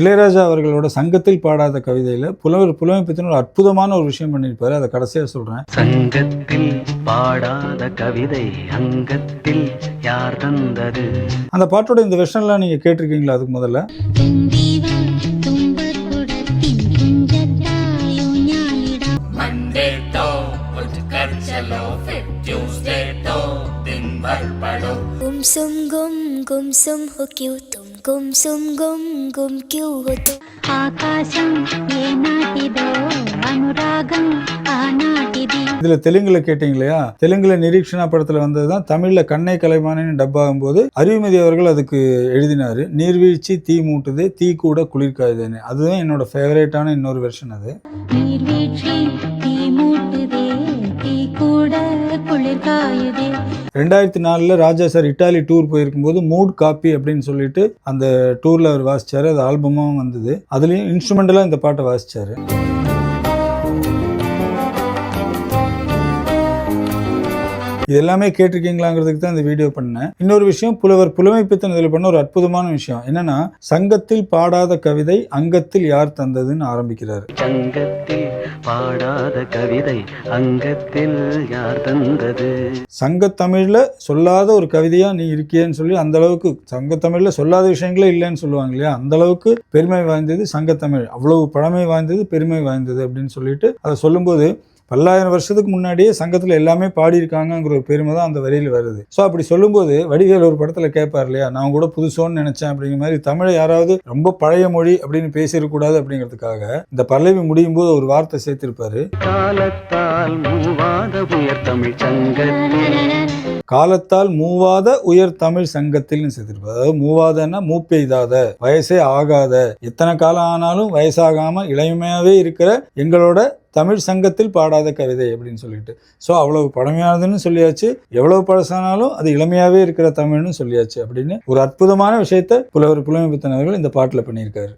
இளையராஜா அவர்களோட சங்கத்தில் பாடாத கவிதையில புலமைப்பித்தன் ஒரு அற்புதமான ஒரு விஷயம் பண்ணியிருப்பாரு. அதை கடைசியா சொல்றேன். சங்கத்தில் பாடாத கவிதை அங்கத்தில் யார் தந்தது? அந்த பாட்டோட இந்த வெர்ஷன்லாம் நீங்க கேட்டிருக்கீங்களா? அதுக்கு முதல்ல गुमसुम गुम हो क्यों तुम गुमसुम गुम क्यों हो तुम आकाशम ये नाटिदो अनुरागम आनाटिदी. இதுல தெலுங்குல கேட்டீங்க இல்லையா? தெலுங்குல நிரீக்ஷனா படத்துல வந்ததுதான் தமிழ்ல கண்ணை கலைமானேன்னு டப் ஆகும்போது அறிவுமதி அவர்கள் அதுக்கு எழுதினாரு. நீர்வீழ்ச்சி தீ மூட்டுது, தீ கூட குளிர்காயுதுன்னு. அதுதான் என்னோட ஃபேவரேட்டான இன்னொரு வெர்ஷன். அது நீர்வீழ்ச்சி தீ மூட்டுதே, தீ கூட குளிர்காயுதே. 2004 ராஜா சார் இட்டாலி டூர் போயிருக்கும்போது மூட் காப்பி அப்படின்னு சொல்லிட்டு அந்த டூர்ல அவர் வாசிச்சாரு. அது ஆல்பமாவும் வந்தது. அதுலயும் இன்ஸ்ட்ருமெண்டலா இந்த பாட்டை வாசிச்சாரு. இது எல்லாமே கேட்டிருக்கீங்களாங்கிறதுக்கு தான் இந்த வீடியோ பண்ணேன். இன்னொரு விஷயம், புலமைப்பித்தன் இதில் பண்ண ஒரு அற்புதமான விஷயம் என்னன்னா, சங்கத்தில் பாடாத கவிதை அங்கத்தில் யார் தந்ததுன்னு ஆரம்பிக்கிறாரு. சங்கத்தில் பாடாத கவிதை அங்கத்தில் யார் தந்தது? சங்கத்தமிழ்ல சொல்லாத ஒரு கவிதையா நீ இருக்கியன்னு சொல்லி அந்த அளவுக்கு சங்கத்தமிழ்ல சொல்லாத விஷயங்களே இல்லைன்னு சொல்லுவாங்க இல்லையா? அந்த அளவுக்கு பெருமை வாய்ந்தது சங்கத்தமிழ். அவ்வளவு பழமை வாய்ந்தது, பெருமை வாய்ந்தது அப்படின்னு சொல்லிட்டு அதை சொல்லும்போது பல்லாயிரம் வருஷத்துக்கு முன்னாடியே சங்கத்தில் எல்லாமே பாடியிருக்காங்கிற ஒரு பெருமை தான் அந்த வரியில் வருது. ஸோ அப்படி சொல்லும்போது வடிவேல் ஒரு படத்தில் கேட்பார் இல்லையா, நான் கூட புதுசோன்னு நினைச்சேன் அப்படிங்கிற மாதிரி தமிழை யாராவது ரொம்ப பழைய மொழி அப்படின்னு பேசிடக்கூடாது அப்படிங்கிறதுக்காக இந்த பல்லவி முடியும் போது ஒரு வார்த்தை சேர்த்திருப்பாரு. காலத்தால் மூவாத உயர் தமிழ் சங்கத்தில், காலத்தால் மூவாத உயர் தமிழ் சங்கத்தில்னு சேர்த்திருப்பாரு. அதாவது மூவாதன்னா மூப்பெய்தாத, வயசே ஆகாத, எத்தனை காலம் ஆனாலும் வயசாகாம இளமையாவே இருக்கிற எங்களோட தமிழ் சங்கத்தில் பாடாத கவிதை அப்படின்னு சொல்லிட்டு. ஸோ அவ்வளவு பழமையானதுன்னு சொல்லியாச்சு, எவ்வளவு பழசானாலும் அது இளமையாவே இருக்கிற தமிழ்னு சொல்லியாச்சு அப்படின்னு ஒரு அற்புதமான விஷயத்த புலமைப்பித்தன் அவர்கள் இந்த பாட்டில் பண்ணியிருக்காரு.